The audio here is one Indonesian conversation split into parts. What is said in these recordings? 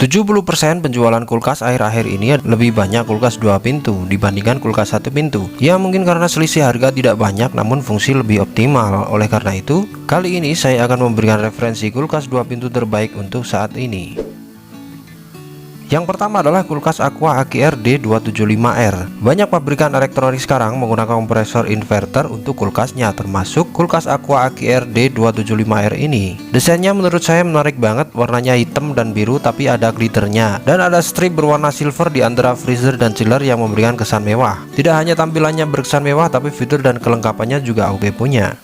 70% penjualan kulkas akhir-akhir ini lebih banyak kulkas 2 pintu dibandingkan kulkas 1 pintu. Ya mungkin karena selisih harga tidak banyak namun fungsi lebih optimal. Oleh karena itu, kali ini saya akan memberikan referensi kulkas 2 pintu terbaik untuk saat ini. Yang pertama adalah kulkas Aqua AKR D275R. Banyak pabrikan elektronik sekarang menggunakan kompresor inverter untuk kulkasnya, termasuk kulkas Aqua AKR D275R ini. Desainnya menurut saya menarik banget, warnanya hitam dan biru tapi ada glitternya, dan ada strip berwarna silver di antara freezer dan chiller yang memberikan kesan mewah. Tidak hanya tampilannya berkesan mewah, tapi fitur dan kelengkapannya juga oke punya.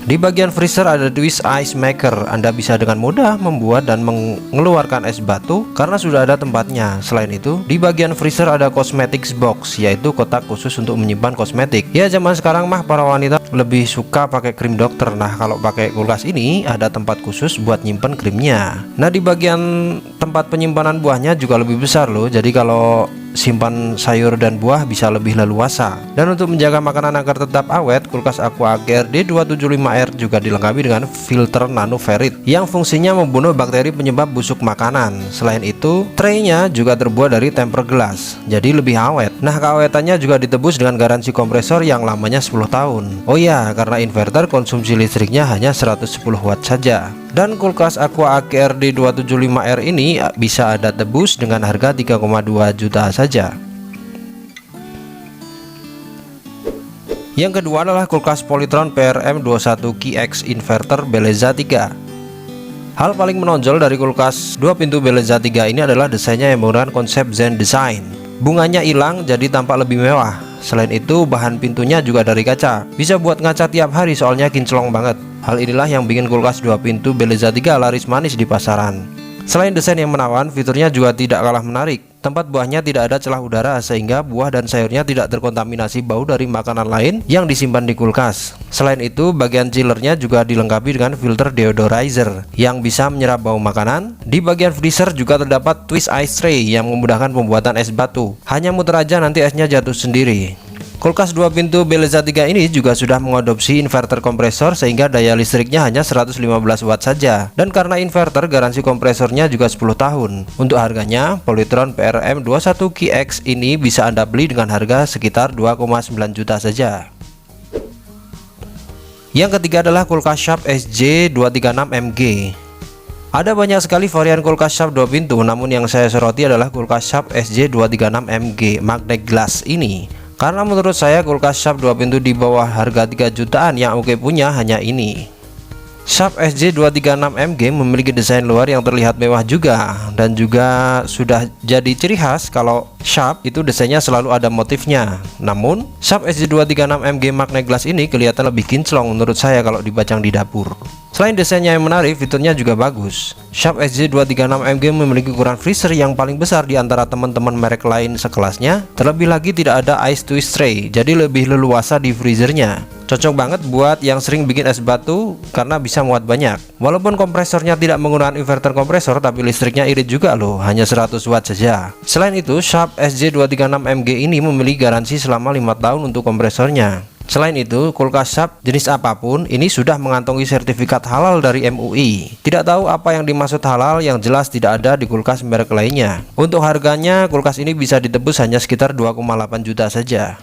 Di bagian freezer ada twist ice maker. Anda bisa dengan mudah membuat dan mengeluarkan es batu karena sudah ada tempatnya. Selain itu, di bagian freezer ada cosmetics box, yaitu kotak khusus untuk menyimpan kosmetik. Ya, zaman sekarang mah para wanita lebih suka pakai krim dokter. Nah, kalau pakai kulkas ini ada tempat khusus buat nyimpen krimnya. Nah, di bagian tempat penyimpanan buahnya juga lebih besar loh. Jadi kalau simpan sayur dan buah bisa lebih leluasa. Dan untuk menjaga makanan agar tetap awet, kulkas Aqua AKR D275R juga dilengkapi dengan filter nanoferrit yang fungsinya membunuh bakteri penyebab busuk makanan. Selain itu, traynya juga terbuat dari tempered glass, jadi lebih awet. Nah, keawetannya juga ditebus dengan garansi kompresor yang lamanya 10 tahun. Oh ya, karena inverter konsumsi listriknya hanya 110 watt saja. Dan kulkas Aqua AKR D275R ini bisa Anda tebus dengan harga 3,2 juta saja. Yang kedua adalah kulkas Polytron PRM21KX Inverter Beleza 3. Hal paling menonjol dari kulkas 2 pintu Beleza 3 ini adalah desainnya yang menggunakan konsep Zen Design. Bunganya hilang jadi tampak lebih mewah. Selain itu, bahan pintunya juga dari kaca. Bisa buat ngaca tiap hari soalnya kinclong banget. Hal inilah yang bikin kulkas 2 pintu Beleza 3 laris manis di pasaran. Selain desain yang menawan, fiturnya juga tidak kalah menarik. Tempat buahnya tidak ada celah udara sehingga buah dan sayurnya tidak terkontaminasi bau dari makanan lain yang disimpan di kulkas. Selain itu, bagian chillernya juga dilengkapi dengan filter deodorizer yang bisa menyerap bau makanan. Di bagian freezer juga terdapat twist ice tray yang memudahkan pembuatan es batu. Hanya muter aja nanti esnya jatuh sendiri. Kulkas 2 pintu Beleza 3 ini juga sudah mengadopsi inverter kompresor sehingga daya listriknya hanya 115 watt saja. Dan karena inverter, garansi kompresornya juga 10 tahun. Untuk harganya, Polytron PRM21KX ini bisa Anda beli dengan harga sekitar 2,9 juta saja. Yang ketiga adalah kulkas Sharp SJ236MG. Ada banyak sekali varian kulkas Sharp 2 pintu, namun yang saya soroti adalah kulkas Sharp SJ236MG Magnet Glass ini. Karena menurut saya kulkas Sharp 2 pintu di bawah harga 3 jutaan yang oke punya hanya ini. Sharp SJ236MG memiliki desain luar yang terlihat mewah juga, dan juga sudah jadi ciri khas kalau Sharp itu desainnya selalu ada motifnya. Namun Sharp SJ236MG Magnet Glass ini kelihatan lebih kinclong menurut saya kalau dipajang di dapur. Selain desainnya yang menarik, fiturnya juga bagus. Sharp SJ236MG memiliki ukuran freezer yang paling besar di antara teman-teman merek lain sekelasnya. Terlebih lagi tidak ada ice twist tray, jadi lebih leluasa di freezernya. Cocok banget buat yang sering bikin es batu karena bisa muat banyak. Walaupun kompresornya tidak menggunakan inverter kompresor, tapi listriknya irit juga loh, hanya 100 watt saja. Selain itu, Sharp SJ236MG ini memiliki garansi selama 5 tahun untuk kompresornya. Selain itu, kulkas Sharp jenis apapun ini sudah mengantongi sertifikat halal dari MUI. Tidak tahu apa yang dimaksud halal, yang jelas tidak ada di kulkas merek lainnya. Untuk harganya, kulkas ini bisa ditebus hanya sekitar 2,8 juta saja.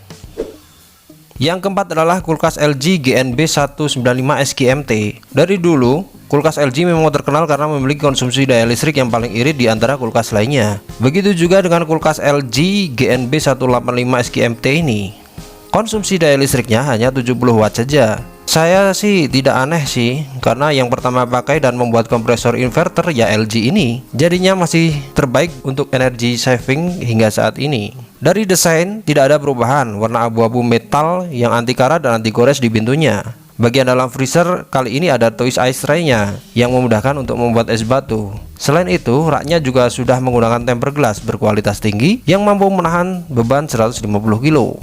Yang keempat adalah kulkas LG GNB195 SGMT. Dari dulu, kulkas LG memang terkenal karena memiliki konsumsi daya listrik yang paling irit di antara kulkas lainnya. Begitu juga dengan kulkas LG GNB185 SGMT ini. Konsumsi daya listriknya hanya 70 watt saja. Saya sih tidak aneh sih, karena yang pertama pakai dan membuat kompresor inverter ya LG ini. Jadinya masih terbaik untuk energy saving hingga saat ini. Dari desain tidak ada perubahan, warna abu-abu metal yang anti karat dan anti gores di pintunya. Bagian dalam freezer kali ini ada twist ice tray-nya yang memudahkan untuk membuat es batu. Selain itu, raknya juga sudah menggunakan tempered glass berkualitas tinggi yang mampu menahan beban 150 kg.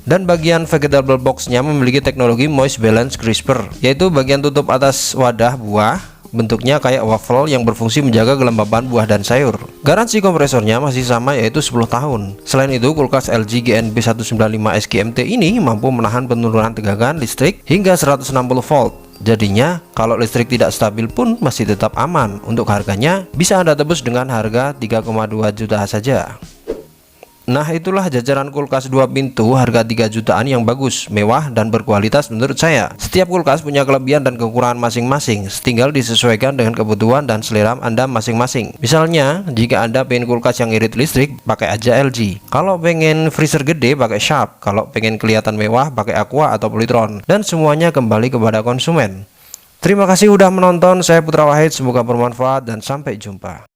Dan bagian vegetable box-nya memiliki teknologi moist balance crisper, yaitu bagian tutup atas wadah buah bentuknya kayak waffle yang berfungsi menjaga kelembaban buah dan sayur. Garansi kompresornya masih sama, yaitu 10 tahun. Selain itu, kulkas LG GNB195 SGMT ini mampu menahan penurunan tegangan listrik hingga 160 volt. Jadinya kalau listrik tidak stabil pun masih tetap aman. Untuk harganya bisa Anda tebus dengan harga 3,2 juta saja. Nah, itulah jajaran kulkas 2 pintu harga 3 jutaan yang bagus, mewah, dan berkualitas menurut saya. Setiap kulkas punya kelebihan dan kekurangan masing-masing, tinggal disesuaikan dengan kebutuhan dan selera Anda masing-masing. Misalnya, jika Anda pengen kulkas yang irit listrik, pakai aja LG. Kalau pengen freezer gede, pakai Sharp. Kalau pengen kelihatan mewah, pakai Aqua atau Polytron. Dan semuanya kembali kepada konsumen. Terima kasih sudah menonton, saya Putra Wahid, semoga bermanfaat dan sampai jumpa.